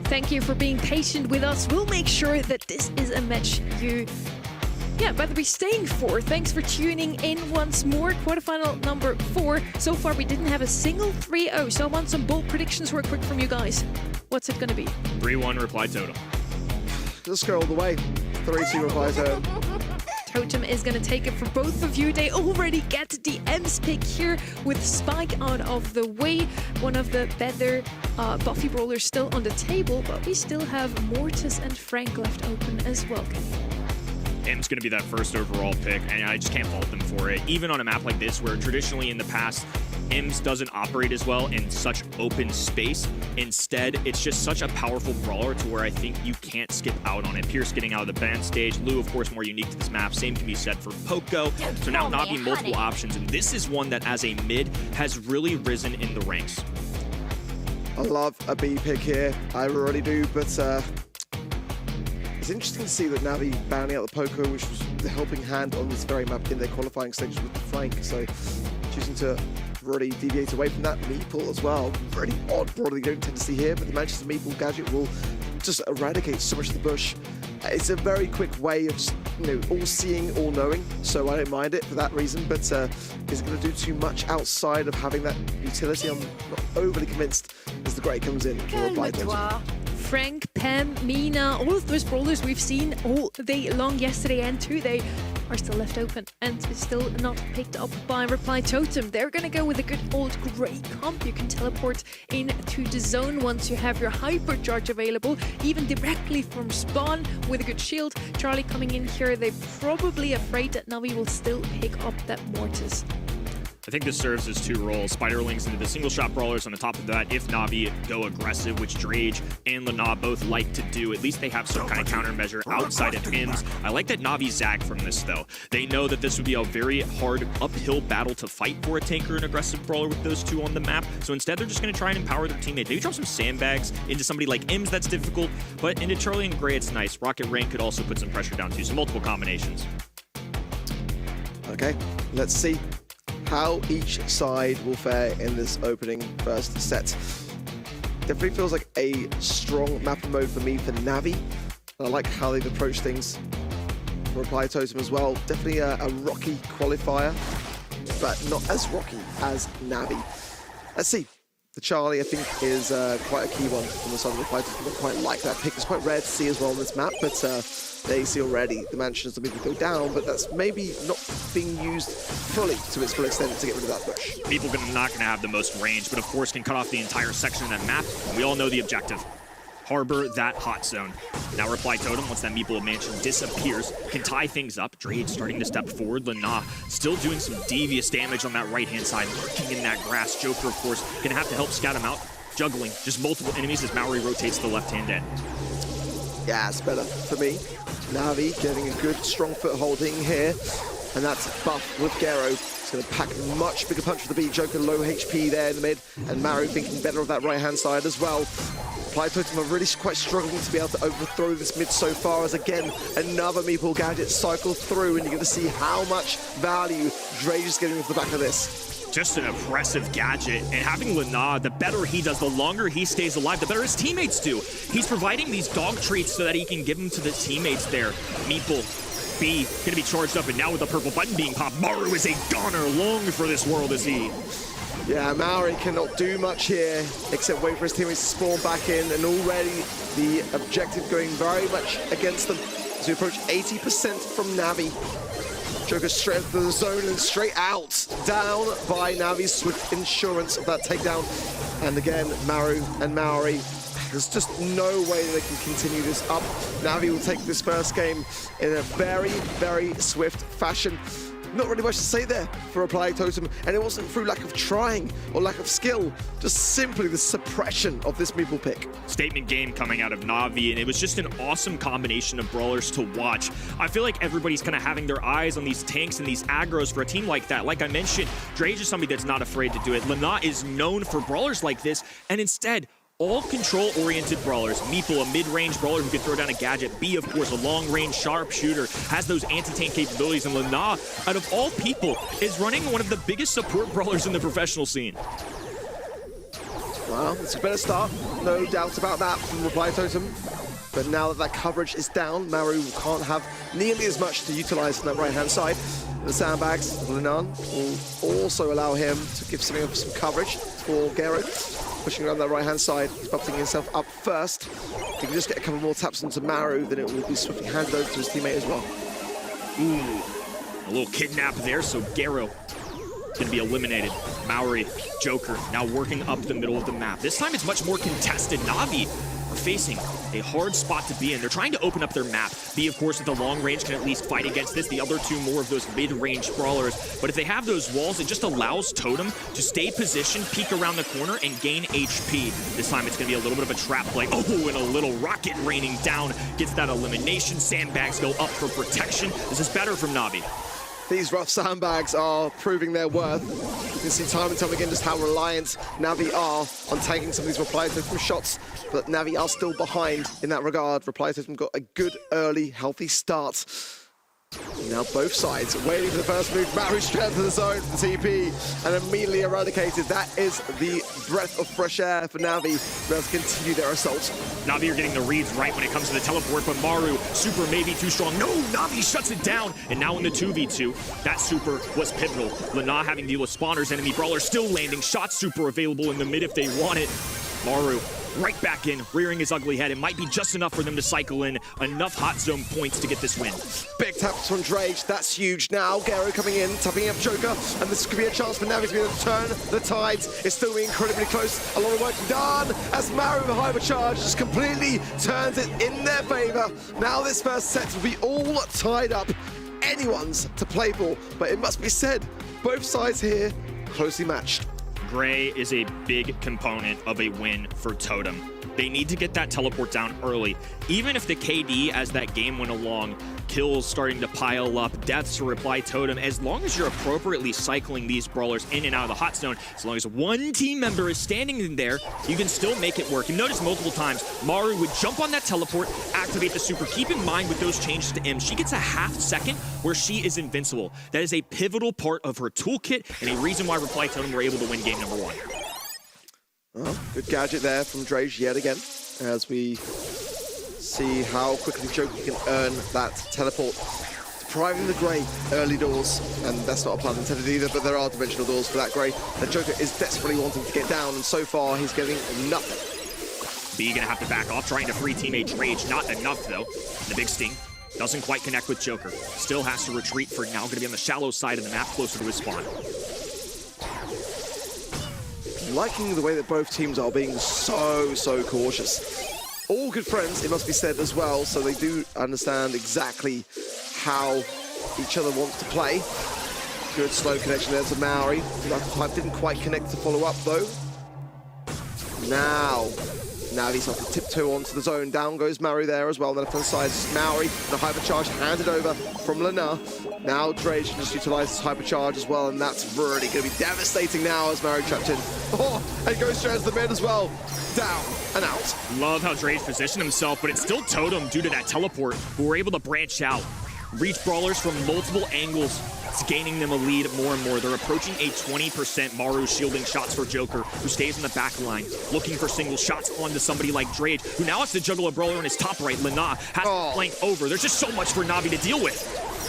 Thank you for being patient with us. We'll make sure that this is a match you better be staying for. Thanks for tuning in once more. Quarterfinal number 4. So far we didn't have a single 3-0, so I want some bold predictions real quick from you guys. What's it gonna be? 3-1 Reply Totem. Let's go all the way. 3-2 Reply Totem. Totem is going to take it for both of you. They already get the Ems pick here with Spike out of the way. One of the better Buffy brawlers still on the table, but we still have Mortis and Frank left open as well. M's going to be that first overall pick, and I just can't fault them for it. Even on a map like this, where traditionally in the past, M's doesn't operate as well in such open space. Instead, it's just such a powerful brawler to where I think you can't skip out on it. Pierce getting out of the band stage. Lou, of course, more unique to this map. Same can be said for Poco. So now Navi multiple options, and this is one that as a mid has really risen in the ranks. I love a B pick here. I really do, but it's interesting to see that Navi banning out the Poco, which was the helping hand on this very map in their qualifying stages with the Frank. So choosing to really deviate away from that. Meeple as well. Really odd brawler you don't tend to see here, but the Manchester Meeple gadget will just eradicate so much of the bush. It's a very quick way of, all seeing, all knowing, so I don't mind it for that reason, but is it going to do too much outside of having that utility? I'm not overly convinced as the Grey comes in for Reply Totem. Frank, Pam, Mina, all of those brawlers we've seen all day long yesterday and today are still left open and still not picked up by Reply Totem. They're going to go with a good old Grey comp. You can teleport into the zone once you have your hypercharge available, even directly from spawn with a good shield. Charlie coming in here, they're probably afraid that Navi will still pick up that Mortis. I think this serves as 2 roles. Spiderlings into the single shot brawlers. On the top of that, if Navi go aggressive, which Drage and Lana both like to do, at least they have some kind of countermeasure outside of Ims. I like that Navi zag from this though. They know that this would be a very hard uphill battle to fight for a tanker and aggressive brawler with those 2 on the map. So instead they're just going to try and empower their teammate. Maybe drop some sandbags into somebody like Ims, that's difficult, but into Charlie and Grey it's nice. Rocket Rain could also put some pressure down too, so multiple combinations. Okay, let's see how each side will fare in this opening first set. Definitely feels like a strong map mode for me for Navi. I like how they've approached things for Reply Totem as well. Definitely a rocky qualifier, but not as rocky as Navi. Let's see. The Charlie, I think, is quite a key one on the side of Reply Totem. I quite like that pick. It's quite rare to see as well on this map, but they see already the mansions that maybe go down, but that's maybe not being used fully to its full extent to get rid of that bush. People are not going to have the most range, but of course can cut off the entire section of that map. We all know the objective. Harbor that hot zone. Now Reply Totem, once that Meeple mansion disappears, can tie things up. Drade starting to step forward. Lana still doing some devious damage on that right-hand side, lurking in that grass. Joker, of course, gonna have to help scout him out. Juggling just multiple enemies as Maori rotates the left-hand end. Yeah, it's better for me. Navi getting a good, strong footholding here. And that's buff with Gero. It's going to pack a much bigger punch with the beat. Joker low HP there in the mid. And Maru thinking better of that right-hand side as well. Reply Totem are really quite struggling to be able to overthrow this mid so far, as again, another Meeple gadget cycles through, and you're going to see how much value Drage is getting off the back of this. Just an impressive gadget, and having Lana, the better he does, the longer he stays alive, the better his teammates do. He's providing these dog treats so that he can give them to the teammates there. Meeple, B, gonna be charged up, and now with the purple button being popped, Maru is a goner. Long for this world is he. Yeah, Maori cannot do much here except wait for his teammates to spawn back in, and already the objective going very much against them as we approach 80% from Navi. Joker straight into the zone and straight out, down by Navi's swift insurance of that takedown. And again, Maru and Maori, there's just no way that they can continue this up. Navi will take this first game in a very, very swift fashion. Not really much to say there for Reply Totem, and it wasn't through lack of trying or lack of skill, just simply the suppression of this Meeple pick. Statement game coming out of Navi, and it was just an awesome combination of brawlers to watch. I feel like everybody's kind of having their eyes on these tanks and these aggros for a team like that. Like I mentioned, Drage is somebody that's not afraid to do it. Lana is known for brawlers like this, and instead, all control-oriented brawlers. Meeple, a mid-range brawler who can throw down a gadget. B, of course, a long-range sharpshooter, has those anti-tank capabilities. And Lana, out of all people, is running one of the biggest support brawlers in the professional scene. Well, it's a better start, no doubt about that from Reply Totem. But now that coverage is down, Maru can't have nearly as much to utilize on that right-hand side. The sandbags of Linan will also allow him to give something of some coverage for Gero. Pushing around that right-hand side, he's buffing himself up first. If he can just get a couple more taps onto Maru, then it will be swiftly handed over to his teammate as well. Ooh, a little kidnap there, so Gero going to be eliminated. Maori, Joker, now working up the middle of the map. This time it's much more contested. Navi are facing a hard spot to be in. They're trying to open up their map. B, of course, at the long range can at least fight against this. The other two more of those mid-range brawlers. But if they have those walls, it just allows Totem to stay positioned, peek around the corner, and gain HP. This time it's going to be a little bit of a trap play. Oh, and a little rocket raining down. Gets that elimination. Sandbags go up for protection. This is better from Navi. These rough sandbags are proving their worth. You can see time and time again just how reliant Navi are on taking some of these Reply Totem shots, but Navi are still behind in that regard. Reply Totem got a good, early, healthy start. Now both sides waiting for the first move. Maru straight to the zone for the TP and immediately eradicated. That is the breath of fresh air for Navi to be able to continue their assault. Navi are getting the reads right when it comes to the teleport, but Maru, super maybe too strong. No, Navi shuts it down. And now in the 2v2, that super was pivotal. Lana having to deal with spawners, enemy brawlers still landing. Shots super available in the mid if they want it. Maru right back in, rearing his ugly head. It might be just enough for them to cycle in enough hot zone points to get this win. Big taps from Drage, that's huge. Now Gero coming in, tapping up Joker, and this could be a chance for Navi to be able to turn the tides. It's still incredibly close. A lot of work done as Maru with hypercharge just completely turns it in their favor. Now this first set will be all tied up. Anyone's to play for, but it must be said, both sides here closely matched. Gray is a big component of a win for Totem. They need to get that teleport down early. Even if the KD, as that game went along, kills starting to pile up, deaths to Reply Totem, as long as you're appropriately cycling these brawlers in and out of the hot zone, as long as one team member is standing in there, you can still make it work. You notice multiple times, Maru would jump on that teleport, activate the super. Keep in mind with those changes to M, she gets a half second where she is invincible. That is a pivotal part of her toolkit and a reason why Reply Totem were able to win game number 1. Well, good gadget there from Drage yet again, as we see how quickly Joker can earn that teleport. Depriving the Grey early doors, and that's not a pun intended either, but there are dimensional doors for that Grey. The Joker is desperately wanting to get down, and so far he's getting nothing. B gonna have to back off, trying to free teammate Drage. Not enough though. The big sting doesn't quite connect with Joker. Still has to retreat for now, gonna be on the shallow side of the map, closer to his spawn. Liking the way that both teams are being so cautious. All good friends, it must be said as well, so they do understand exactly how each other wants to play. Good slow connection there to Maori. That didn't quite connect to follow up though. Now he's off to tiptoe onto the zone. Down goes Maori there as well. On the left-hand side, Maori, the hypercharge handed over from Lana. Now Drage can just utilize his hypercharge as well, and that's really going to be devastating now as Maori trapped in. Oh, and goes straight to the mid as well. Down and out. Love how Drage positioned himself, but it's still Totem due to that teleport, who were able to branch out, reach brawlers from multiple angles. It's gaining them a lead more and more. They're approaching a 20%. Maru shielding shots for Joker, who stays in the back line, looking for single shots onto somebody like Drage, who now has to juggle a brawler in his top right. Lana has to flank over. There's just so much for Navi to deal with.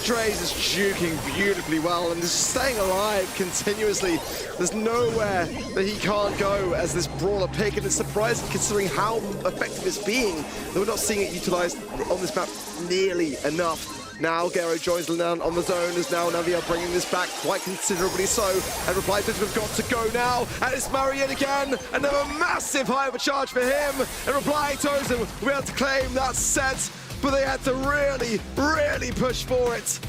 Drage is juking beautifully well and just staying alive continuously. There's nowhere that he can't go as this brawler pick, and it's surprising considering how effective it's being that we're not seeing it utilized on this map nearly enough. Now Gero joins Linan on the zone as now Navi are bringing this back quite considerably so. And Reply Totem have got to go now. And it's Maru yet again. Another massive hypercharge for him. And Reply Totem will be able to claim that set. But they had to really push for it.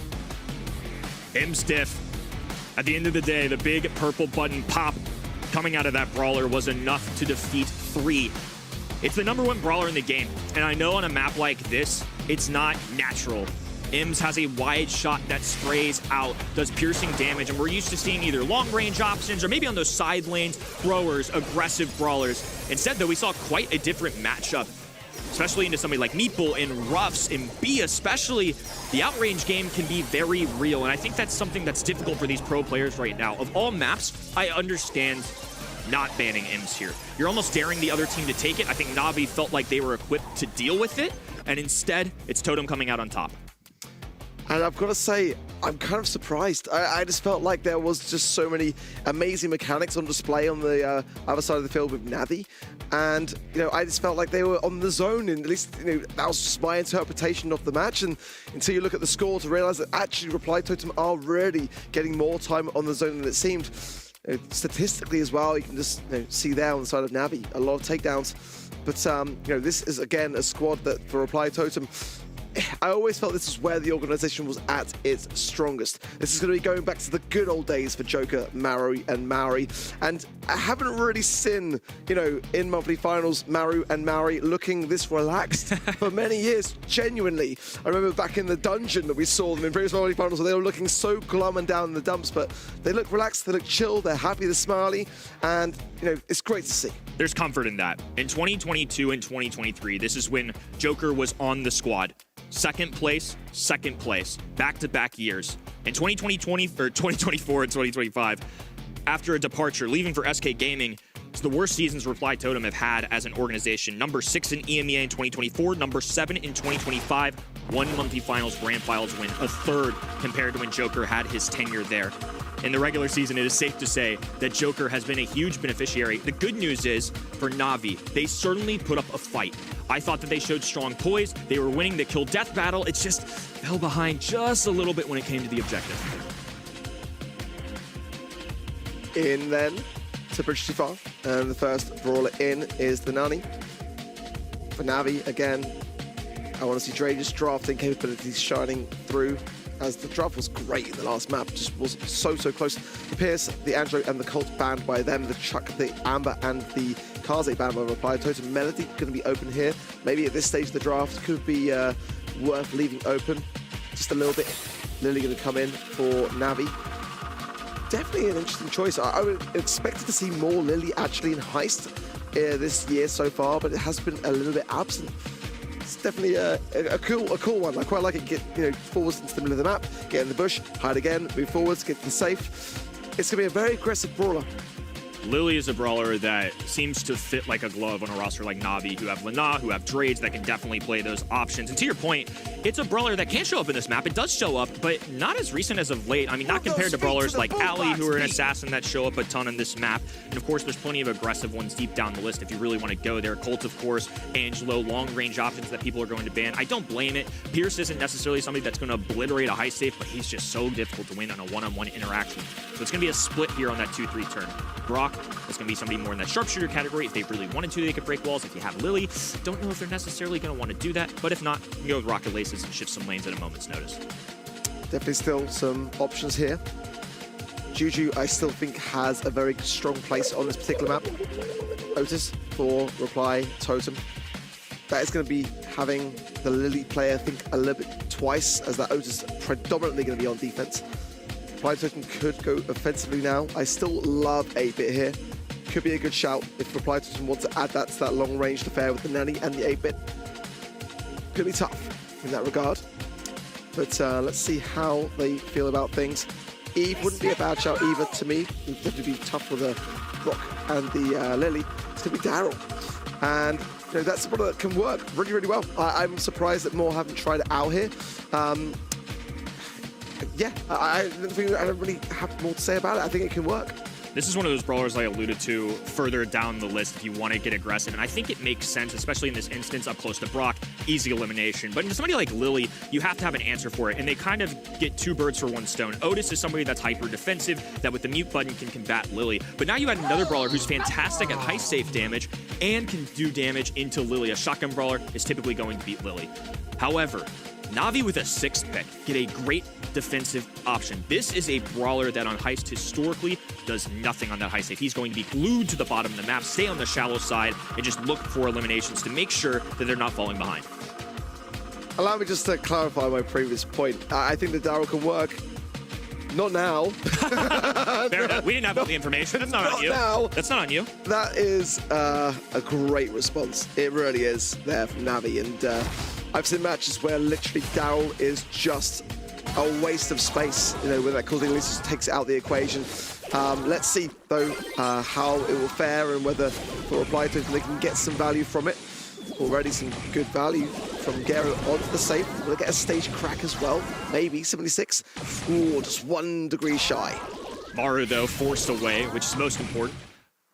M-Stiff. At the end of the day, the big purple button pop coming out of that brawler was enough to defeat 3. It's the #1 brawler in the game. And I know on a map like this, it's not natural. Ims has a wide shot that sprays out, does piercing damage, and we're used to seeing either long-range options or maybe on those side lanes, throwers, aggressive brawlers. Instead, though, we saw quite a different matchup, especially into somebody like Meatball in Ruffs, and B especially. The outrange game can be very real, and I think that's something that's difficult for these pro players right now. Of all maps, I understand not banning Imps here. You're almost daring the other team to take it. I think Navi felt like they were equipped to deal with it, and instead, it's Totem coming out on top. And I've got to say, I'm kind of surprised. I just felt like there was just so many amazing mechanics on display on the other side of the field with Navi. And, you know, I just felt like they were on the zone, and at least, you know, that was just my interpretation of the match. And until you look at the score to realize that actually Reply Totem are really getting more time on the zone than it seemed. Statistically as well, you can just see there on the side of Navi, a lot of takedowns. But, you know, this is, again, a squad that for Reply Totem, I always felt this is where the organization was at its strongest. This is going to be going back to the good old days for Joker, Maru, and Maori. And I haven't really seen, you know, in monthly finals, Maru and Maori looking this relaxed for many years, genuinely. I remember back in the dungeon that we saw them in previous monthly finals where they were looking so glum and down in the dumps, but they look relaxed, they look chill, they're happy, they're smiley, and, you know, it's great to see. There's comfort in that. In 2022 and 2023, this is when Joker was on the squad. Second place, back-to-back years. In 2024 and 2025, after a departure, leaving for SK Gaming, it's the worst seasons Reply Totem have had as an organization. Number 6 in EMEA in 2024, number 7 in 2025, one monthly finals grand finals win, a third compared to when Joker had his tenure there. In the regular season, it is safe to say that Joker has been a huge beneficiary. The good news is, for Navi, they certainly put up a fight. I thought that they showed strong poise. They were winning the kill-death battle. It just fell behind just a little bit when it came to the objective. In then to Bridge Too Far, and the first brawler in is the Nani. For Navi, again, I want to see Drage's drafting capabilities shining through, as the draft was great in the last map, just was so close. The Pierce, the Angelo, and the Colt banned by them, the Chuck, the Amber, and the Kaze banned by Reply Totem. Melody going to be open here. Maybe at this stage of the draft could be worth leaving open just a little bit. Lily going to come in for Navi. Definitely an interesting choice. I would expect to see more Lily actually in Heist this year so far, but it has been a little bit absent. It's definitely a cool one. I quite like it. Get, you know, forwards into the middle of the map, get in the bush, hide again, move forwards, get to the safe. It's going to be a very aggressive brawler. Lily is a brawler that seems to fit like a glove on a roster like Navi, who have Lana, who have Drades that can definitely play those options. And to your point, it's a brawler that can show up in this map. It does show up, but not as recent as of late. I mean, not compared to brawlers like Ali, who are an assassin that show up a ton on this map. And of course, there's plenty of aggressive ones deep down the list if you really want to go there. Colt, of course, Angelo, long-range options that people are going to ban. I don't blame it. Pierce isn't necessarily somebody that's going to obliterate a high safe, but he's just so difficult to win on a one-on-one interaction. So it's going to be a split here on that 2-3 turn. Brock is going to be somebody more in that sharpshooter category. If they really wanted to, they could break walls. If you have Lily, don't know if they're necessarily going to want to do that. But if not, you can go with Rocket Laces and shift some lanes at a moment's notice. Definitely still some options here. Juju, I still think, has a very strong place on this particular map. Otis for Reply Totem. That is going to be having the Lily player think a little bit twice, as that Otis is predominantly going to be on defense. Reply Totem could go offensively now. I still love 8-bit here. Could be a good shout if Reply Totem wants to add that to that long-range affair with the Nanny and the 8-bit. Could be tough in that regard. But let's see how they feel about things. Eve wouldn't be a bad shout either to me. It would definitely be tough with the Rock and the Lily. It's going to be Daryl. And you know, that's something that can work really well. I'm surprised that more haven't tried it out here. Yeah, I don't really have more to say about it. I think it can work. This is one of those brawlers I alluded to further down the list if you want to get aggressive, and I think it makes sense, especially in this instance up close to Brock, easy elimination. But in somebody like Lily, you have to have an answer for it, and they kind of get two birds for one stone. Otis is somebody that's hyper defensive, that with the mute button can combat Lily. But now you add another brawler who's fantastic at high safe damage and can do damage into Lily. A shotgun brawler is typically going to beat Lily. However, Navi with a 6th pick get a great defensive option. This is a brawler that on Heist historically does nothing on that high safe. He's going to be glued to the bottom of the map, stay on the shallow side, and just look for eliminations to make sure that they're not falling behind. Allow me just to clarify my previous point. I think the Daryl can work. Not now. Fair enough. We didn't have all the information. That's not on you. Now. That's not on you. That is a great response. It really is there from Navi. And I've seen matches where literally Daryl is just a waste of space, you know, when that causing just takes it out of the equation. Let's see, though, how it will fare and whether for Reply Totem they can get some value from it. Already some good value from Gero onto the safe. We'll get a stage crack as well, maybe 76. Ooh, just 1 degree shy. Maru, though, forced away, which is most important.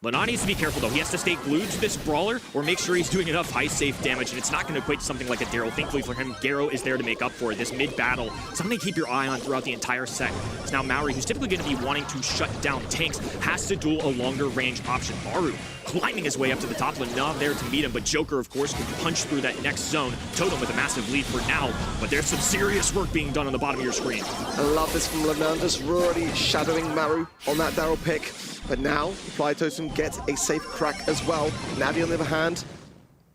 Lana needs to be careful, though. He has to stay glued to this brawler or make sure he's doing enough high safe damage, and it's not going to equate to something like a Daryl. Thankfully for him, Gero is there to make up for it. This mid-battle, something to keep your eye on throughout the entire set. It's now Maori, who's typically going to be wanting to shut down tanks, has to duel a longer range option. Maru climbing his way up to the top, Lana there to meet him, but Joker, of course, can punch through that next zone. Totem with a massive lead for now, but there's some serious work being done on the bottom of your screen. I love this from Lana, just already shadowing Maru on that Daryl pick. But now, Reply Totem gets a safe crack as well. Navi, on the other hand,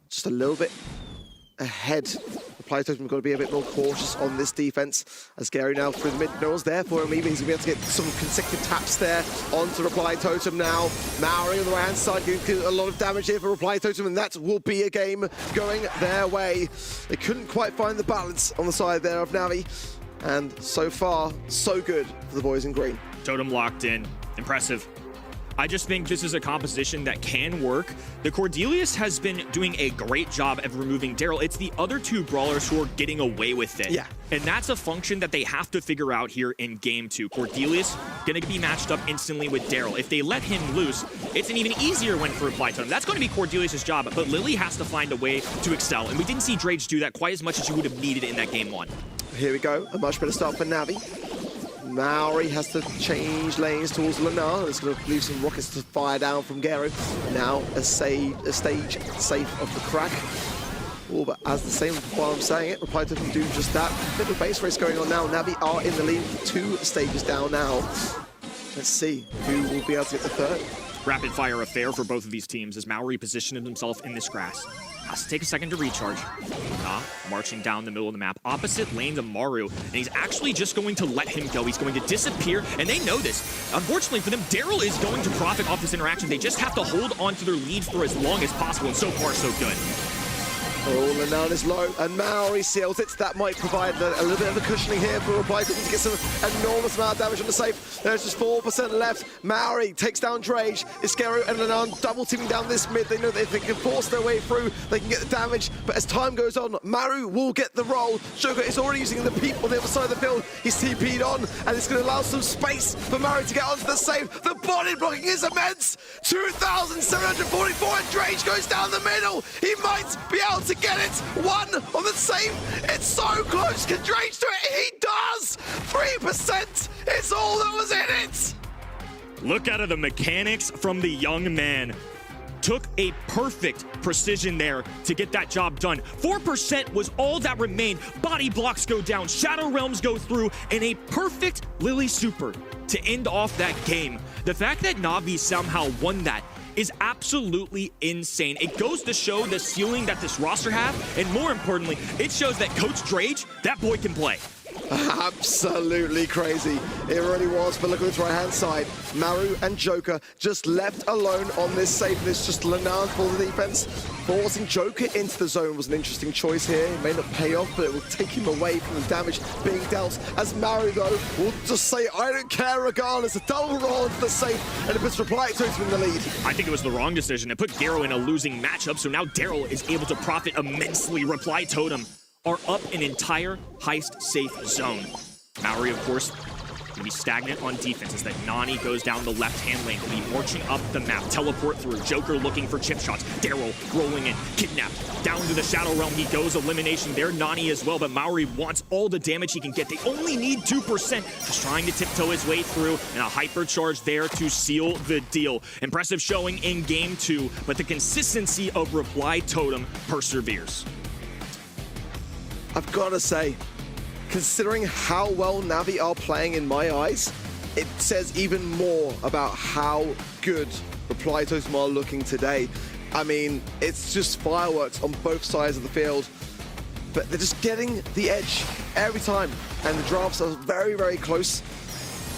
just a little bit ahead. Reply Totem got to be a bit more cautious on this defense. As Gary now through the mid, no one's there for him even. He's going to be able to get some consecutive taps there onto Reply Totem now. Maori on the right-hand side doing a lot of damage here for Reply Totem, and that will be a game going their way. They couldn't quite find the balance on the side there of Navi. And so far, so good for the boys in green. Totem locked in. Impressive. I just think this is a composition that can work. The Cordelius has been doing a great job of removing Daryl. It's the other two brawlers who are getting away with it. Yeah. And that's a function that they have to figure out here in game 2. Cordelius gonna be matched up instantly with Daryl. If they let him loose, it's an even easier win for Reply Totem. That's gonna be Cordelius' job, but Lily has to find a way to excel. And we didn't see Drage do that quite as much as you would have needed in that game 1. Here we go, a much better start for Navi. Maori has to change lanes towards Lana. It's going to leave some rockets to fire down from Gero. Now a stage safe of the crack. Oh, but as the same while I'm saying it, Reply Totem do just that. Bit of a base race going on now. Navi are in the lead, 2 stages down now. Let's see who will be able to get the third. Rapid fire affair for both of these teams as Maori positioned himself in this grass. Has to take a second to recharge. Marching down the middle of the map, opposite lane to Maru, and he's actually just going to let him go. He's going to disappear, and they know this. Unfortunately for them, Daryl is going to profit off this interaction. They just have to hold on to their lead for as long as possible, and so far, so good. Oh, Lana is low, and Maori seals it. That might provide a little bit of a cushioning here for Reply Totem to get some enormous amount of damage on the safe. There's just 4% left. Maori takes down Drage. Iskero and Lana double teaming down this mid. They know that if they can force their way through, they can get the damage. But as time goes on, Maru will get the roll. Joker is already using the peep on the other side of the field. He's TP'd on, and it's going to allow some space for Maru to get onto the safe. The body blocking is immense. 2,744, and Drage goes down the middle. He might be able to get it. 1 on the safe. It's so close. Can Drage do it? He does. 3% is all that was in it. Look out of the mechanics from the young man. Took a perfect precision there to get that job done. 4% was all that remained. Body blocks go down, Shadow Realms go through, and a perfect Lily Super to end off that game. The fact that Navi somehow won that is absolutely insane. It goes to show the ceiling that this roster have, and more importantly, it shows that Coach Drage, that boy can play. Absolutely crazy. It really was, but look at this right-hand side. Maru and Joker just left alone on this safe. It's just Lana for the defense. Forcing Joker into the zone was an interesting choice here. It may not pay off, but it will take him away from the damage being dealt. As Maru, though, will just say, I don't care regardless. A double roll into the safe, and it puts Reply Totem in the lead. I think it was the wrong decision. It put Gero in a losing matchup, so now Daryl is able to profit immensely. Reply Totem are up an entire heist safe zone. Maori, of course, gonna be stagnant on defense as that Nani goes down the left-hand lane, gonna be marching up the map, teleport through. Joker looking for chip shots. Daryl rolling in, kidnapped. Down to the Shadow Realm he goes, elimination there. Nani as well, but Maori wants all the damage he can get. They only need 2%. Just trying to tiptoe his way through, and a hypercharge there to seal the deal. Impressive showing in game 2, but the consistency of Reply Totem perseveres. I've got to say, considering how well Navi are playing in my eyes, it says even more about how good Reply Totem are looking today. I mean, it's just fireworks on both sides of the field, but they're just getting the edge every time, and the drafts are very, very close.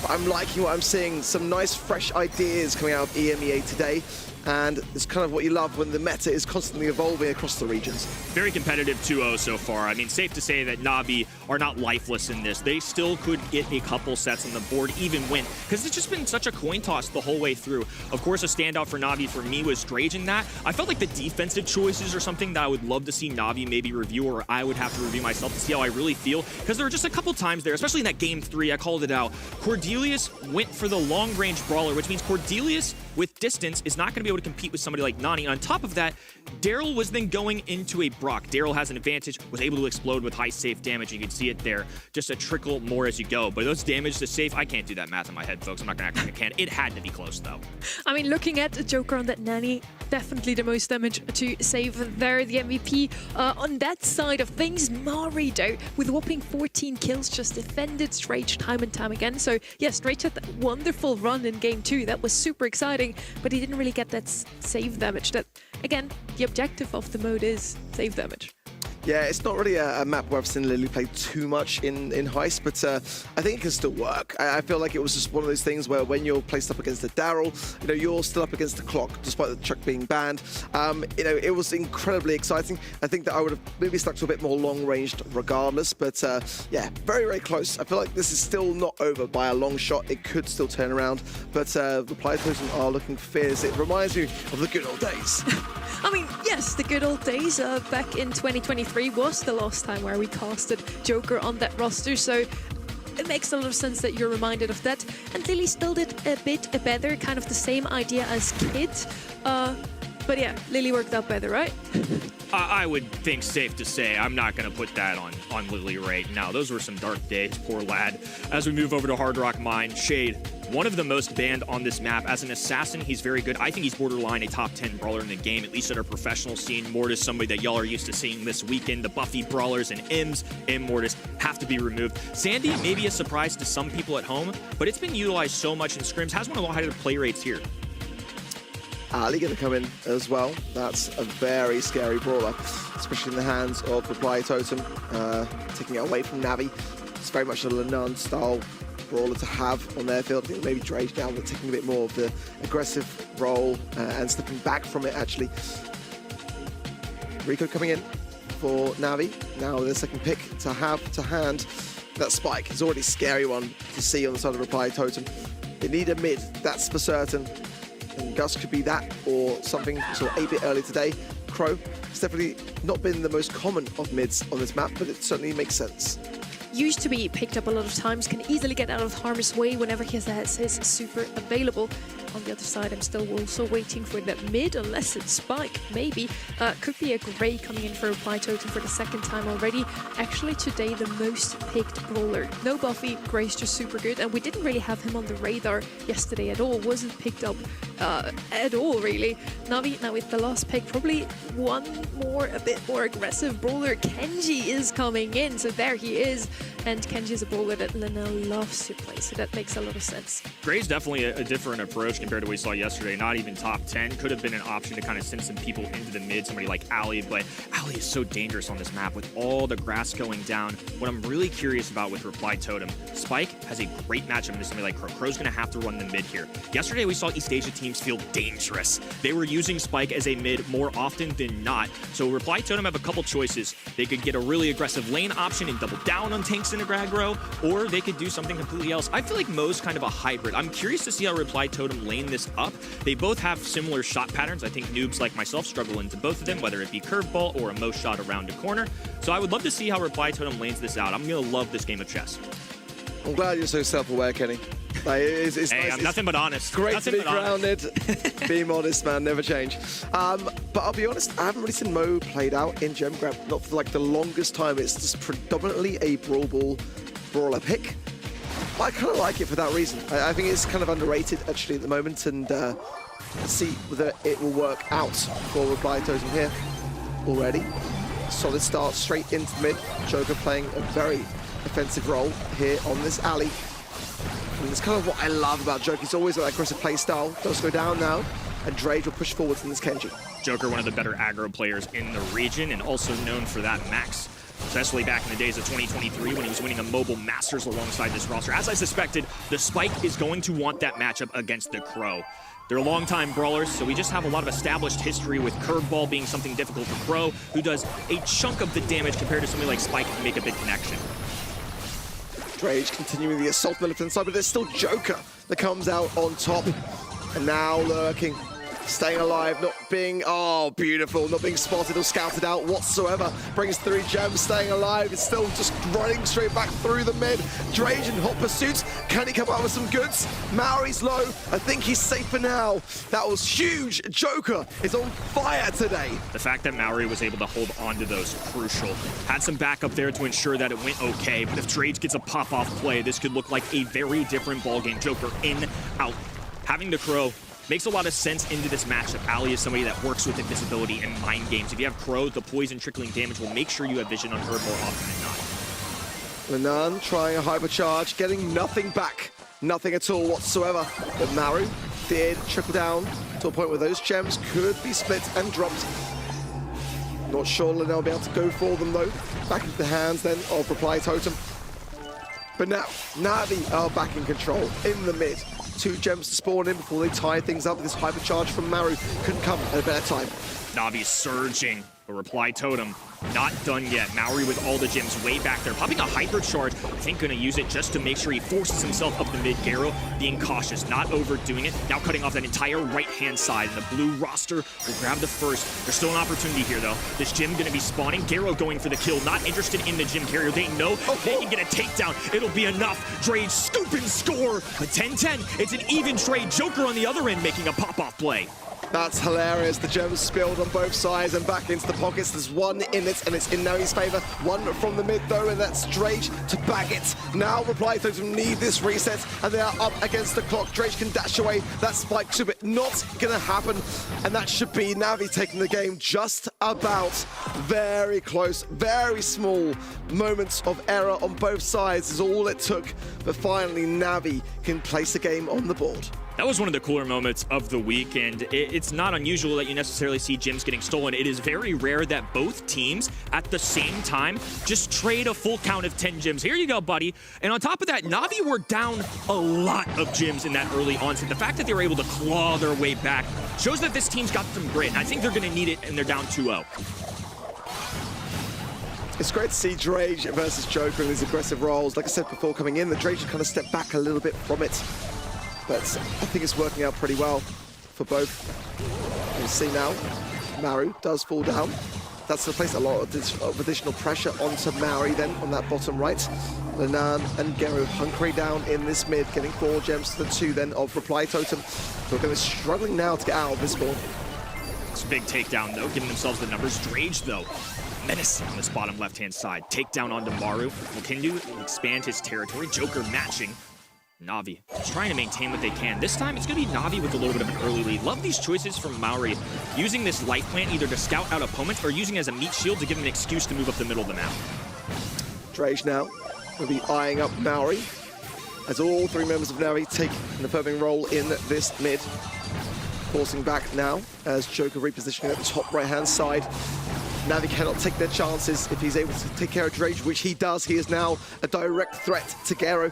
But I'm liking what I'm seeing. Some nice, fresh ideas coming out of EMEA today. and it's kind of what you love when the meta is constantly evolving across the regions. Very competitive 2-0 so far. I mean, safe to say that Navi are not lifeless in this. They still could get a couple sets on the board, even win, because it's just been such a coin toss the whole way through. Of course, a standout for Navi for me was Drage in that. I felt like the defensive choices are something that I would love to see Navi maybe review, or I would have to review myself to see how I really feel, because there were just a couple times there, especially in that game 3, I called it out. Cordelius went for the long-range brawler, which means Cordelius with distance is not going to be able to compete with somebody like Nani. On top of that, Daryl was then going into a Brock. Daryl has an advantage, was able to explode with high safe damage. You can see it there, just a trickle more as you go. But those damage to safe, I can't do that math in my head, folks. I'm not going to act like I can. It had to be close, though. I mean, looking at Joker on that Nani, definitely the most damage to save there, the MVP. On that side of things, Mari, though, with a whopping 14 kills, just defended Drage time and time again. So, yes, Drage had that wonderful run in game 2. That was super exciting, but he didn't really get that save damage. That, again, the objective of the mode is save damage. Yeah, it's not really a map where I've seen Lily play too much in Heist, but I think it can still work. I feel like it was just one of those things where when you're placed up against the Daryl, you know, you're still up against the clock, despite the truck being banned. You know, it was incredibly exciting. I think that I would have maybe stuck to a bit more long-ranged regardless, but yeah, very, very close. I feel like this is still not over by a long shot. It could still turn around, but Reply Totem are looking fierce. It reminds me of the good old days. I mean, yes, the good old days back in 2023 was the last time where we casted Joker on that roster, so it makes a lot of sense that you're reminded of that. And Lily still did a bit better, kind of the same idea as Kid. But yeah, Lily worked out better, right? I would think safe to say I'm not going to put that on Lily right now. Those were some dark days, poor lad. As we move over to Hard Rock Mine, Shade, one of the most banned on this map. As an assassin, he's very good. I think he's borderline a top 10 brawler in the game, at least at our professional scene. Mortis, somebody that y'all are used to seeing this weekend. The Buffy brawlers and M's and Mortis have to be removed. Sandy may be a surprise to some people at home, but it's been utilized so much in scrims. Has one of the higher play rates here. Ali going to come in as well. That's a very scary brawler, especially in the hands of Reply Totem, taking it away from Navi. It's very much a Lenan style brawler to have on their field. I think maybe Drage now, but taking a bit more of the aggressive role and stepping back from it, actually. Rico coming in for Navi. Now their second pick to have to hand. That spike is already a scary one to see on the side of Reply Totem. They need a mid, that's for certain. And Gus could be that, or something sort of a bit early today. Crow, it's definitely not been the most common of mids on this map, but it certainly makes sense. Used to be picked up a lot of times, can easily get out of harm's way whenever he has his super available. On the other side, I'm still also waiting for that mid, unless it's Spike, maybe. Could be a Grey coming in for Reply Totem for the second time already. Actually, today, the most picked brawler. No Buffy, Grey's just super good, and we didn't really have him on the radar yesterday at all. Wasn't picked up at all, really. Navi, now with the last pick, probably one more, a bit more aggressive brawler. Kenji is coming in, so there he is. And Kenji is a brawler that Lena loves to play, so that makes a lot of sense. Grey's definitely a different approach compared to what we saw yesterday. Not even top 10. Could have been an option to kind of send some people into the mid, somebody like Ali, but Ali is so dangerous on this map with all the grass going down. What I'm really curious about with Reply Totem, Spike has a great matchup against somebody like Crow. Crow's going to have to run the mid here. Yesterday, we saw East Asia teams feel dangerous. They were using Spike as a mid more often than not. So Reply Totem have a couple choices. They could get a really aggressive lane option and double down on tanks in a aggro, or they could do something completely else. I feel like Mo's kind of a hybrid. I'm curious to see how Reply Totem lane this up. They both have similar shot patterns. I think noobs like myself struggle into both of them, whether it be curveball or a Mo shot around a corner. So I would love to see how Reply Totem lanes this out. I'm going to love this game of chess. I'm glad you're so self-aware, Kenny. Like, it's hey, nice. I'm nothing but honest. Great nothing to be grounded. Be modest, man. Never change. But I'll be honest, I haven't really seen Mo played out in Gem Grab. Not for like the longest time. It's just predominantly a brawler pick. But I kind of like it for that reason. I think it's kind of underrated actually at the moment, and see whether it will work out for Reply Totem here already. Solid start straight into mid. Joker playing a very offensive role here on this alley. And it's kind of what I love about Joker. He's always got that aggressive play style. Does go down now, and Drage will push forwards in this Kenji. Joker, one of the better aggro players in the region, and also known for that max especially back in the days of 2023 when he was winning a mobile Masters alongside this roster. As I suspected, the Spike is going to want that matchup against the Crow. They're longtime brawlers, so we just have a lot of established history with Curveball being something difficult for Crow, who does a chunk of the damage compared to somebody like Spike who can make a big connection. Drage continuing the assault on the left-hand side, but there's still Joker that comes out on top. And now lurking, staying alive, not being, oh, beautiful, not being spotted or scouted out whatsoever. Brings 3 gems, staying alive. It's still just running straight back through the mid. Drage in hot pursuit. Can he come out with some goods? Maori's low. I think he's safe for now. That was huge. Joker is on fire today. The fact that Maori was able to hold on to those crucial. Had some backup there to ensure that it went okay, but if Drage gets a pop-off play, this could look like a very different ballgame. Joker in, out. Having the Crow makes a lot of sense into this matchup. Ali is somebody that works with invisibility and mind games. If you have Crow, the poison trickling damage will make sure you have vision on her more often than not. Lenan trying a hypercharge, getting nothing back. Nothing at all whatsoever. But Maru did trickle down to a point where those gems could be split and dropped. Not sure Lenan will be able to go for them though. Back into the hands then of Reply Totem. But now, Navi are back in control in the mid. 2 gems to spawn in before they tie things up. This hypercharge from Maru couldn't come at a better time. Navi surging, but Reply Totem not done yet. Maori with all the gems way back there, popping a hypercharge. I think gonna use it just to make sure he forces himself up the mid. Garo being cautious, not overdoing it. Now cutting off that entire right-hand side, and the blue roster will grab the first. There's still an opportunity here though. This gym gonna be spawning. Garo going for the kill, not interested in the gym carrier. They know they can get a takedown. It'll be enough. Drage scoop and score. A 10-10. It's an even trade. Joker on the other end making a pop-off play. That's hilarious. The gems spilled on both sides and back into the pockets. There's one in it, and it's in Navi's favor. One from the mid, though, and that's Drage to bag it. Now Reply Totem need this reset, and they are up against the clock. Drage can dash away that spike to it. Not gonna happen, and that should be Navi taking the game just about. Very close, very small moments of error on both sides is all it took, but finally Navi can place the game on the board. That was one of the cooler moments of the week, and it's not unusual that you necessarily see gyms getting stolen. It is very rare that both teams at the same time just trade a full count of 10 gyms. Here you go, buddy. And on top of that, Navi were down a lot of gyms in that early onset. The fact that they were able to claw their way back shows that this team's got some grit, and I think they're going to need it, and they're down 2-0. It's great to see Drage versus Joker in these aggressive roles. Like I said before coming in, the Drage just kind of stepped back a little bit from it. But I think it's working out pretty well for both. You can see now, Maru does fall down. That's to place a lot of additional pressure onto Maori then on that bottom right. Lenan and Garo hunkering down in this mid, getting 4 gems to the 2 then of Reply Totem. Who are going to be struggling now to get out of this ball. It's a big takedown though, giving themselves the numbers. Drage though, menacing on this bottom left-hand side. Takedown onto Maru. Will expand his territory. Joker matching. Navi trying to maintain what they can. This time, it's going to be Navi with a little bit of an early lead. Love these choices from Maori, using this life plant either to scout out opponents or using it as a meat shield to give them an excuse to move up the middle of the map. Drage now will be eyeing up Maori as all 3 members of Navi take an affirming role in this mid. Forcing back now as Joker repositioning at the top right-hand side. Navi cannot take their chances if he's able to take care of Drage, which he does. He is now a direct threat to Garo.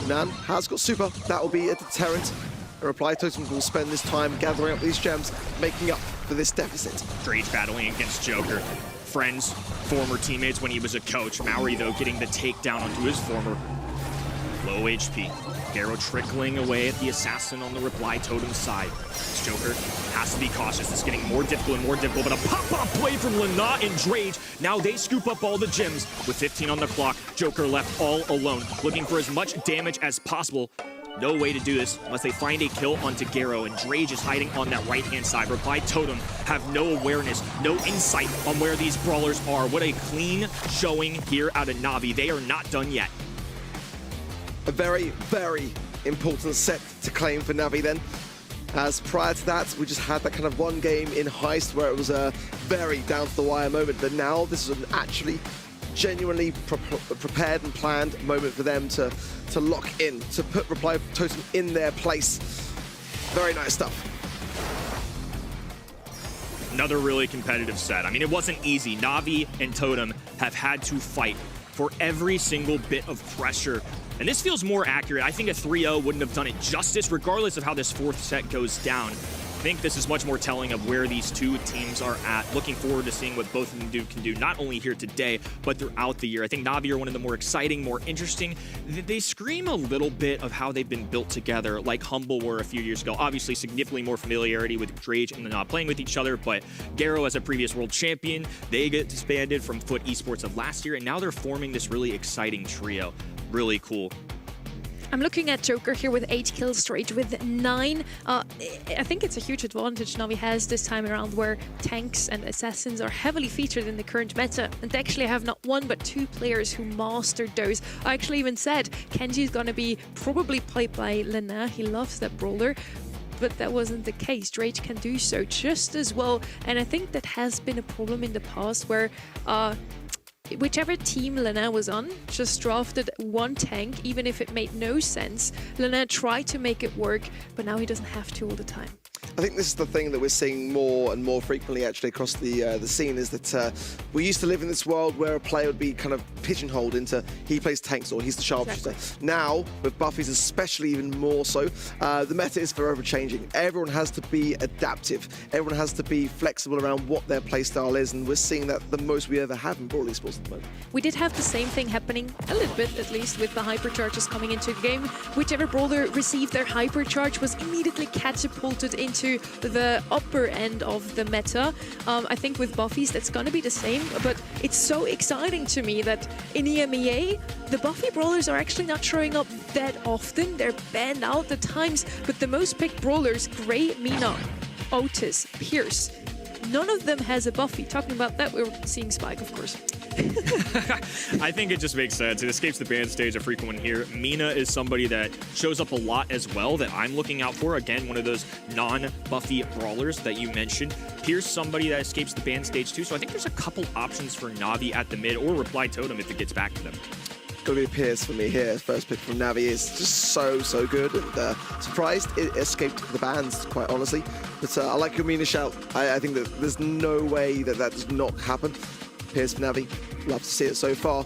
Nan has got super. That will be a deterrent. A Reply Totem will spend this time gathering up these gems, making up for this deficit. Drage battling against Joker. Friends, former teammates when he was a coach. Maori, though, getting the takedown onto his former low HP. Garo trickling away at the assassin on the Reply Totem side. This Joker has to be cautious. It's getting more difficult and more difficult, but a pop-up play from Lana and Drage. Now they scoop up all the gems. With 15 on the clock, Joker left all alone, looking for as much damage as possible. No way to do this unless they find a kill onto Garo, and Drage is hiding on that right-hand side. Reply Totem have no awareness, no insight on where these brawlers are. What a clean showing here out of Navi. They are not done yet. A very, very important set to claim for Navi then. As prior to that, we just had that kind of one game in Heist where it was a very down-to-the-wire moment, but now this is an actually genuinely prepared and planned moment for them to lock in, to put Reply Totem in their place. Very nice stuff. Another really competitive set. I mean, it wasn't easy. Navi and Totem have had to fight for every single bit of pressure. And this feels more accurate. I think a 3-0 wouldn't have done it justice, regardless of how this fourth set goes down. I think this is much more telling of where these two teams are at. Looking forward to seeing what both of them can do, not only here today, but throughout the year. I think Navi are one of the more exciting, more interesting. They scream a little bit of how they've been built together, like Humble were a few years ago. Obviously, significantly more familiarity with Drage and not playing with each other, but Garo as a previous world champion, they get disbanded from Foot Esports of last year, and now they're forming this really exciting trio. Really cool. I'm looking at Joker here with 8 kills, Drage with 9. I think it's a huge advantage Navi has this time around, where tanks and assassins are heavily featured in the current meta. And they actually have not one but 2 players who mastered those. I actually even said Kenji's gonna be probably played by Lena. He loves that brawler. But that wasn't the case. Drage can do so just as well. And I think that has been a problem in the past, where whichever team Lena was on just drafted one tank, even if it made no sense. Lena tried to make it work, but now he doesn't have to all the time. I think this is the thing that we're seeing more and more frequently actually across the scene, is that we used to live in this world where a player would be kind of pigeonholed into he plays tanks or he's the sharpshooter. Exactly. Now, with buffies especially even more so, the meta is forever changing. Everyone has to be adaptive. Everyone has to be flexible around what their playstyle is, and we're seeing that the most we ever have in Brawl Esports at the moment. We did have the same thing happening, a little bit at least, with the hypercharges coming into the game. Whichever brawler received their hypercharge was immediately catapulted into the upper end of the meta. I think with buffies that's gonna be the same, but it's so exciting to me that in EMEA, the buffy brawlers are actually not showing up that often. They're banned out at times, but the most picked brawlers, Grey, Mina, Otis, Pierce, none of them has a buffy. Talking about that, we're seeing Spike, of course. I think it just makes sense. It escapes the ban stage, a frequent one here. Mina is somebody that shows up a lot as well that I'm looking out for. Again, one of those non-buffy brawlers that you mentioned. Pierce, somebody that escapes the ban stage too. So I think there's a couple options for Navi at the mid, or Reply Totem if it gets back to them. Gonna be Pierce for me here. First pick from Navi is just so good, and surprised it escaped the bans, quite honestly. But I like your Mina shout. I think that there's no way that does not happen. Pierce for Navi, love to see it so far.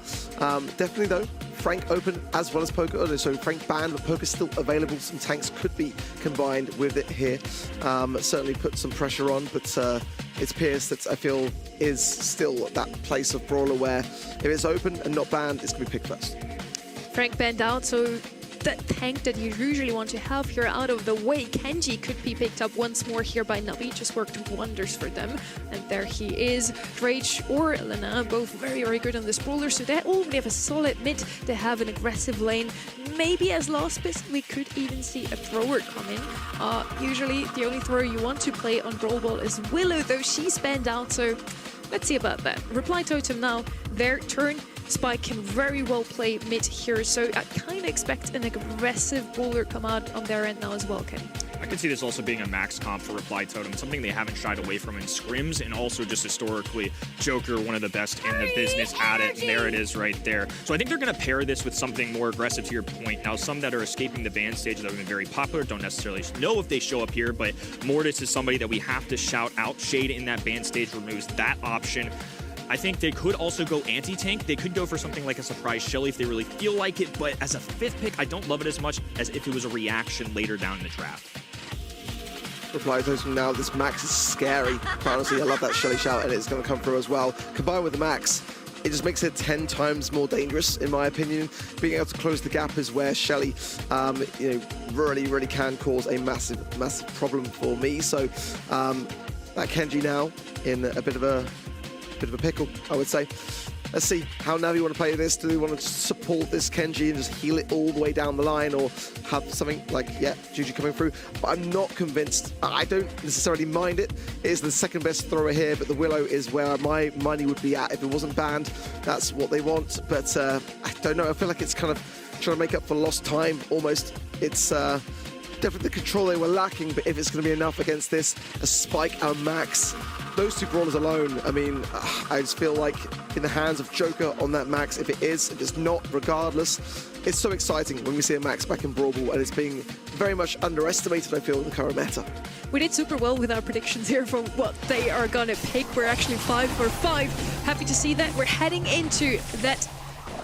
Definitely though, Frank open as well as Poker. So Frank banned, but Poker's still available. Some tanks could be combined with it here. Certainly put some pressure on, but it's Pierce that I feel is still that place of brawler where if it's open and not banned, it's going to be picked first. Frank banned out, so that tank that you usually want to have here out of the way. Kenji could be picked up once more here by Navi, just worked wonders for them. And there he is. Drage or Lena, both very good on this brawler, so they already have a solid mid. They have an aggressive lane. Maybe as last pick, we could even see a thrower come in. Usually the only thrower you want to play on Brawl Ball is Willow, though she's banned out, so let's see about that. Reply Totem now, their turn. Spike can very well play mid here, so I kind of expect an aggressive brawler come out on their end now as well, Kenny. I could see this also being a max comp for Reply Totem, something they haven't shied away from in scrims, and also just historically, Joker, one of the best in the business at it, and there it is right there. So I think they're going to pair this with something more aggressive to your point. Now, some that are escaping the ban stage that have been very popular don't necessarily know if they show up here, but Mortis is somebody that we have to shout out. Shade in that ban stage removes that option. I think they could also go anti-tank. They could go for something like a surprise Shelly if they really feel like it, but as a 5th pick, I don't love it as much as if it was a reaction later down in the draft. Reply Totem now, this Max is scary. Honestly, I love that Shelly shout, and it's going to come through as well. Combined with the Max, it just makes it 10 times more dangerous, in my opinion. Being able to close the gap is where Shelly, really can cause a massive problem for me. So that Kenji now in a bit of a pickle, I would say. Let's see how Navi want to play this. Do they want to support this Kenji and just heal it all the way down the line, or have something like, yeah, Juju coming through? But I'm not convinced. I don't necessarily mind it. It is the second best thrower here, but the Willow is where my money would be at. If it wasn't banned, that's what they want. But I don't know. I feel like it's kind of trying to make up for lost time, almost. It's definitely the control they were lacking, but if it's going to be enough against this, a Spike and Max, those two brawlers alone, I mean, I just feel like in the hands of Joker on that Max, if it's not, regardless, it's so exciting when we see a Max back in Brawl Ball, and it's being very much underestimated, I feel, in the current meta. We did super well with our predictions here for what they are gonna pick. We're actually 5 for 5. Happy to see that. We're heading into that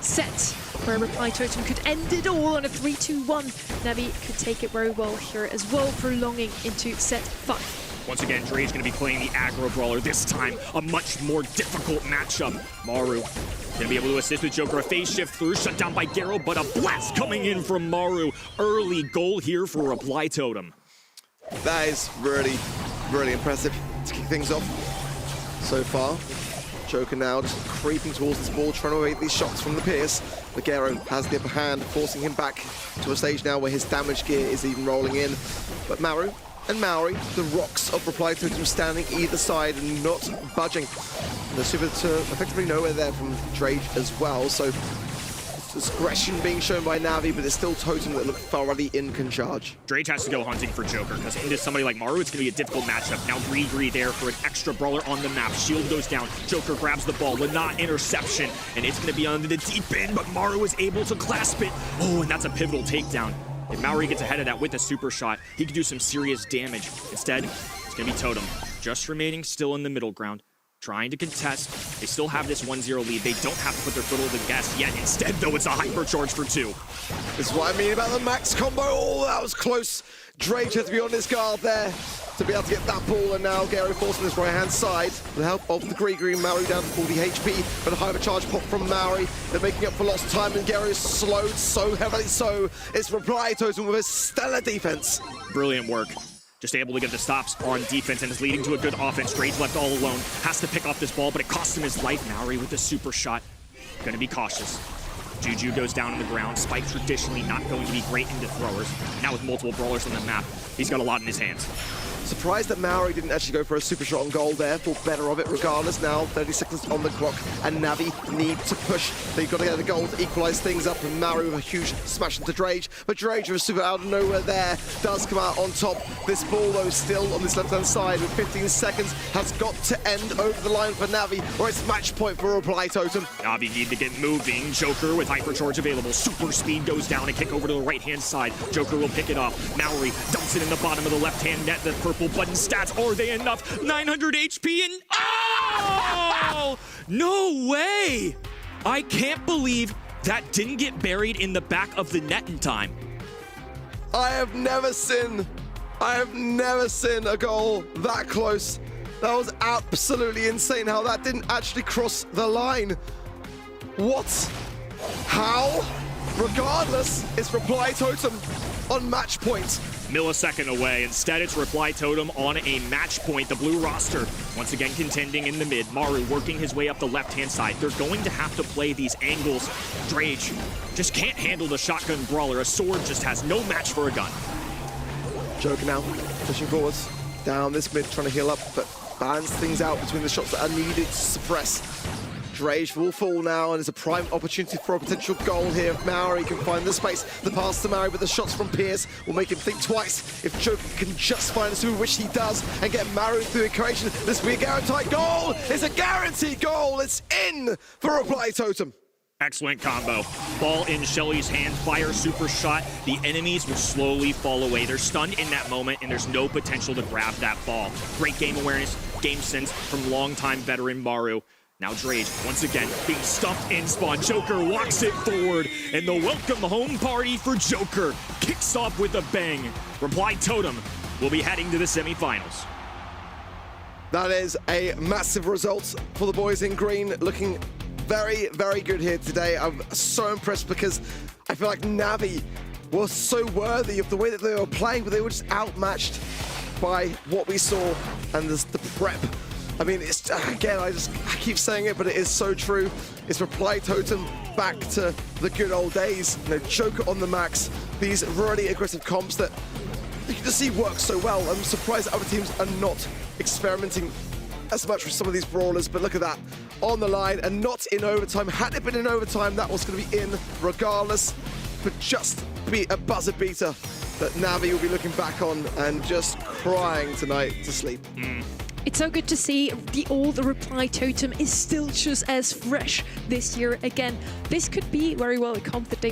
set where Reply Totem could end it all on a 3-2-1. Navi could take it very well here as well, prolonging into set 5. Once again, Dre's going to be playing the aggro brawler, this time a much more difficult matchup. Maru going to be able to assist with Joker, a phase shift through, shut down by Garo, but a blast coming in from Maru. Early goal here for Reply Totem. That is really, really impressive to kick things off so far. Joker now just creeping towards this ball, trying to evade these shots from the Pierce. But Garo has the upper hand, forcing him back to a stage now where his damage gear is even rolling in. But Maru and Maori, the rocks of Reply Totem standing either side and not budging. And the super to effectively nowhere there from Drage as well, so discretion being shown by Navi, but it's still Totem that look thoroughly in charge. Drage has to go hunting for Joker, because into somebody like Maru, it's going to be a difficult matchup. Now Gree there for an extra brawler on the map. Shield goes down, Joker grabs the ball, Lanat interception, and it's going to be under the deep end, but Maru is able to clasp it. Oh, and that's a pivotal takedown. If Maori gets ahead of that with a super shot, he could do some serious damage. Instead, it's going to be Totem, just remaining still in the middle ground, trying to contest. They still have this 1-0 lead. They don't have to put their foot on the gas yet. Instead, though, it's a hypercharge for 2. This is what I mean about the Max combo. Oh, that was close. Drake had to be on his guard there to be able to get that ball, and now Garo forcing his right-hand side with the help of the Green Maori down to 40 HP, but a hypercharge pop from Maori. They're making up for lost time, and Garo is slowed so heavily so. It's Reply Totem with a stellar defense. Brilliant work. Just able to get the stops on defense, and is leading to a good offense. Drake left all alone. Has to pick off this ball, but it costs him his life. Maori with the super shot. Gonna be cautious. Juju goes down on the ground. Spike traditionally not going to be great into throwers. Now with multiple brawlers on the map, he's got a lot in his hands. Surprised that Maori didn't actually go for a super shot on goal there. Thought better of it regardless. Now 30 seconds on the clock, and Navi need to push. They've got to get the goal to equalize things up, and Maori with a huge smash into Drage. But Drage with a super out of nowhere there does come out on top. This ball though still on this left-hand side with 15 seconds has got to end over the line for Navi, or it's match point for Reply Totem. Navi need to get moving. Joker with hypercharge available. Super speed goes down, and kick over to the right-hand side. Joker will pick it up. Maori dumps it in the bottom of the left-hand net. The purple button stats, are they enough? 900 HP and oh! No way! I can't believe that didn't get buried in the back of the net in time. I have never seen a goal that close. That was absolutely insane how that didn't actually cross the line. What? How? Regardless, it's Reply Totem on match point. Millisecond away. Instead, it's Reply Totem on a match point. The blue roster once again contending in the mid. Maru working his way up the left-hand side. They're going to have to play these angles. Drage just can't handle the shotgun brawler. A sword just has no match for a gun. Joker now pushing forwards down this mid, trying to heal up, but balance things out between the shots that are needed to suppress. Drage will fall now, and it's a prime opportunity for a potential goal here if Maori can find the space. The pass to Maori, but the shots from Pierce will make him think twice. If Joker can just find a super, which he does, and get Maori through the equation, this will be a guaranteed goal! It's a guaranteed goal! It's in for Reply Totem. Excellent combo. Ball in Shelly's hand, fire super shot. The enemies will slowly fall away. They're stunned in that moment, and there's no potential to grab that ball. Great game awareness, game sense from longtime veteran Maru. Now Drage, once again, being stuffed in spawn. Joker walks it forward, and the welcome home party for Joker kicks off with a bang. Reply Totem will be heading to the semifinals. That is a massive result for the boys in green, looking very, very good here today. I'm so impressed because I feel like Navi was so worthy of the way that they were playing, but they were just outmatched by what we saw and the prep. I mean, it's again, I keep saying it, but it is so true. It's Reply Totem back to the good old days. You know, Joker on the max. These really aggressive comps that you can just see work so well. I'm surprised that other teams are not experimenting as much with some of these brawlers, but look at that. On the line and not in overtime. Had it been in overtime, that was going to be in regardless, but just be a buzzer beater that Navi will be looking back on and just crying tonight to sleep. It's so good to see the old Reply Totem is still just as fresh this year again. This could be very well a comp that they